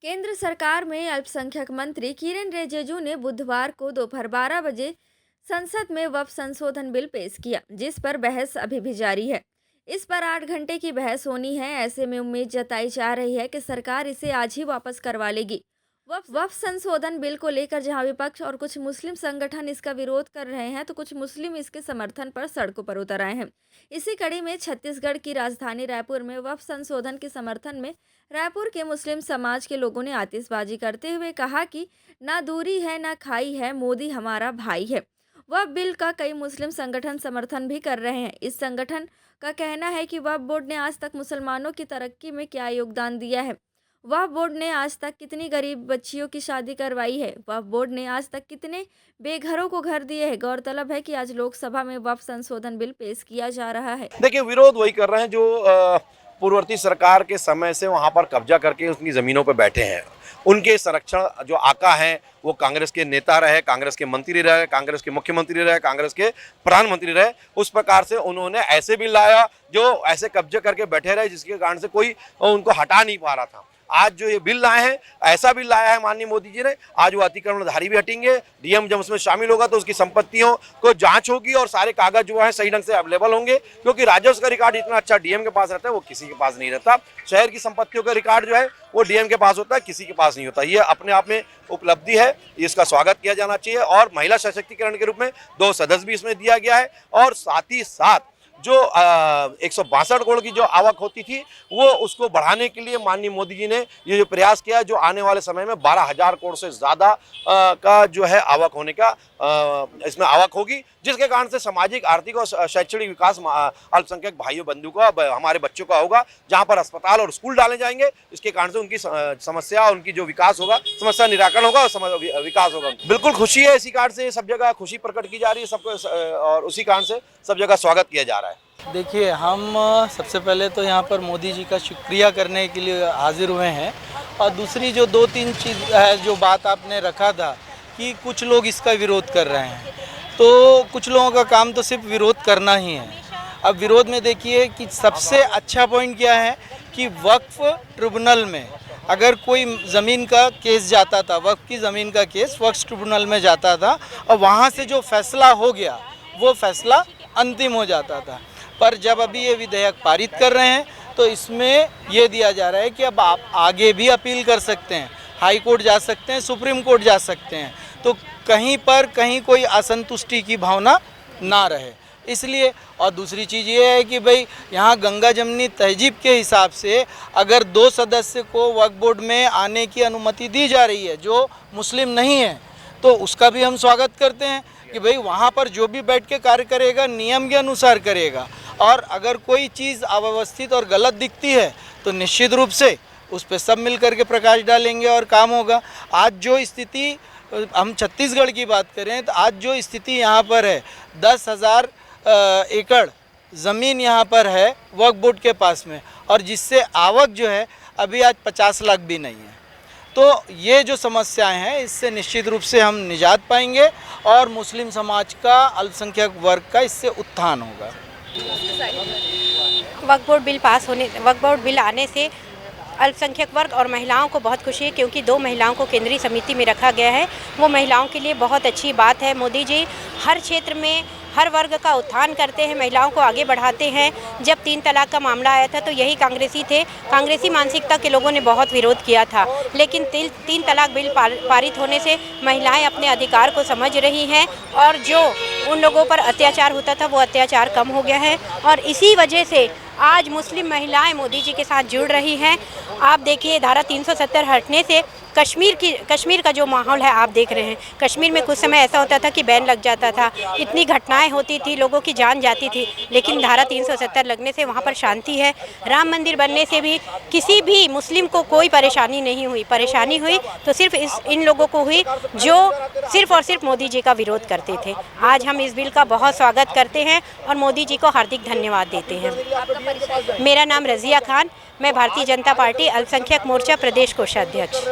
केंद्र सरकार में अल्पसंख्यक मंत्री किरेन रिजिजू ने बुधवार को दोपहर 12 बजे संसद में वक्फ संशोधन बिल पेश किया, जिस पर बहस अभी भी जारी है। इस पर 8 घंटे की बहस होनी है। ऐसे में उम्मीद जताई जा रही है कि सरकार इसे आज ही वापस करवा लेगी। वक्फ संशोधन बिल को लेकर जहां विपक्ष और कुछ मुस्लिम संगठन इसका विरोध कर रहे हैं, तो कुछ मुस्लिम इसके समर्थन पर सड़कों पर उतर आए हैं। इसी कड़ी में छत्तीसगढ़ की राजधानी रायपुर में वक्फ संशोधन के समर्थन में रायपुर के मुस्लिम समाज के लोगों ने आतिशबाजी करते हुए कहा कि ना दूरी है ना खाई है, मोदी हमारा भाई है। वक्फ बिल का कई मुस्लिम संगठन समर्थन भी कर रहे हैं। इस संगठन का कहना है कि वक्फ बोर्ड ने आज तक मुसलमानों की तरक्की में क्या योगदान दिया है। वक्फ बोर्ड ने आज तक कितनी गरीब बच्चियों की शादी करवाई है। वक्फ बोर्ड ने आज तक कितने बेघरों को घर दिए हैं। गौरतलब है कि आज लोकसभा में वक्फ संशोधन बिल पेश किया जा रहा है। देखिए, विरोध वही कर रहे हैं जो पूर्ववर्ती सरकार के समय से वहां पर कब्जा करके उनकी ज़मीनों पर बैठे हैं। उनके संरक्षण जो आका हैं वो कांग्रेस के नेता रहे, कांग्रेस के मंत्री रहे, कांग्रेस के मुख्यमंत्री रहे, कांग्रेस के प्रधानमंत्री रहे। उस प्रकार से उन्होंने ऐसे बिल लाया जो ऐसे कब्जे करके बैठे रहे, जिसके कारण से कोई उनको हटा नहीं पा रहा था। आज जो ये बिल लाए हैं, ऐसा बिल लाया है माननीय मोदी जी ने, आज वो अतिक्रमणधारी भी हटेंगे। डीएम जब उसमें शामिल होगा तो उसकी संपत्तियों को जांच होगी और सारे कागज जो है सही ढंग से अवेलेबल होंगे, क्योंकि राजस्व का रिकॉर्ड इतना अच्छा डीएम के पास रहता है, वो किसी के पास नहीं रहता। शहर की संपत्तियों का रिकॉर्ड जो है वो डीएम के पास होता है, किसी के पास नहीं होता। ये अपने आप में उपलब्धि है, इसका स्वागत किया जाना चाहिए। और महिला सशक्तिकरण के रूप में 2 सदस्य भी इसमें दिया गया है। और साथ ही साथ जो 162 करोड़ की जो आवक होती थी वो उसको बढ़ाने के लिए माननीय मोदी जी ने ये जो प्रयास किया, जो आने वाले समय में 12,000 करोड़ से ज़्यादा का जो है आवक होने का इसमें आवक होगी, जिसके कारण से सामाजिक, आर्थिक और शैक्षणिक विकास अल्पसंख्यक भाइयों बंधु का, हमारे बच्चों का होगा। जहां पर अस्पताल और स्कूल डाले जाएंगे, इसके कारण से उनकी समस्या, उनकी जो विकास होगा, समस्या निराकरण होगा और विकास होगा। बिल्कुल खुशी है, इसी कारण से सब जगह खुशी प्रकट की जा रही है सबको, और उसी कारण से सब जगह स्वागत किया जा रहा है। देखिए, हम सबसे पहले तो यहाँ पर मोदी जी का शुक्रिया करने के लिए हाजिर हुए हैं। और दूसरी जो 2-3 चीज़ है, जो बात आपने रखा था कि कुछ लोग इसका विरोध कर रहे हैं, तो कुछ लोगों का काम तो सिर्फ विरोध करना ही है। अब विरोध में देखिए कि सबसे अच्छा पॉइंट क्या है कि वक्फ ट्रिब्यूनल में अगर कोई ज़मीन का केस जाता था, वक्फ की ज़मीन का केस वक्फ ट्रिब्यूनल में जाता था और वहाँ से जो फैसला हो गया वो फैसला अंतिम हो जाता था। पर जब अभी ये विधेयक पारित कर रहे हैं तो इसमें ये दिया जा रहा है कि अब आप आगे भी अपील कर सकते हैं, हाई कोर्ट जा सकते हैं, सुप्रीम कोर्ट जा सकते हैं, तो कहीं कोई असंतुष्टि की भावना ना रहे, इसलिए। और दूसरी चीज़ ये है कि भाई यहाँ गंगा जमनी तहजीब के हिसाब से अगर 2 सदस्य को वक्फ बोर्ड में आने की अनुमति दी जा रही है जो मुस्लिम नहीं है, तो उसका भी हम स्वागत करते हैं कि भाई वहाँ पर जो भी बैठ के कार्य करेगा नियम के अनुसार करेगा। और अगर कोई चीज़ अव्यवस्थित और गलत दिखती है तो निश्चित रूप से उस पर सब मिल कर के प्रकाश डालेंगे और काम होगा। आज जो स्थिति, हम छत्तीसगढ़ की बात करें तो आज जो स्थिति यहाँ पर है, 10,000 एकड़ ज़मीन यहाँ पर है वक्फ बोर्ड के पास में, और जिससे आवक जो है अभी आज 50 लाख भी नहीं है। तो ये जो समस्याएं हैं, इससे निश्चित रूप से हम निजात पाएंगे और मुस्लिम समाज का, अल्पसंख्यक वर्ग का इससे उत्थान होगा। वक्फ बोर्ड बिल आने से अल्पसंख्यक वर्ग और महिलाओं को बहुत खुशी है, क्योंकि 2 महिलाओं को केंद्रीय समिति में रखा गया है। वो महिलाओं के लिए बहुत अच्छी बात है। मोदी जी हर क्षेत्र में हर वर्ग का उत्थान करते हैं, महिलाओं को आगे बढ़ाते हैं। जब 3 तलाक का मामला आया था तो यही कांग्रेसी मानसिकता के लोगों ने बहुत विरोध किया था, लेकिन 3 तलाक बिल पारित होने से महिलाएं अपने अधिकार को समझ रही हैं और जो उन लोगों पर अत्याचार होता था वो अत्याचार कम हो गया है। और इसी वजह से आज मुस्लिम महिलाएं मोदी जी के साथ जुड़ रही हैं। आप देखिए, धारा 370 हटने से कश्मीर का जो माहौल है आप देख रहे हैं। कश्मीर में कुछ समय ऐसा होता था कि बैन लग जाता था, इतनी घटनाएं होती थी, लोगों की जान जाती थी, लेकिन धारा 370 लगने से वहाँ पर शांति है। राम मंदिर बनने से भी किसी भी मुस्लिम को कोई परेशानी नहीं हुई। परेशानी हुई तो सिर्फ इन लोगों को हुई जो सिर्फ और सिर्फ मोदी जी का विरोध करते थे। आज हम इस बिल का बहुत स्वागत करते हैं और मोदी जी को हार्दिक धन्यवाद देते हैं। मेरा नाम रज़िया खान, मैं भारतीय जनता पार्टी अल्पसंख्यक मोर्चा प्रदेश कोषाध्यक्ष।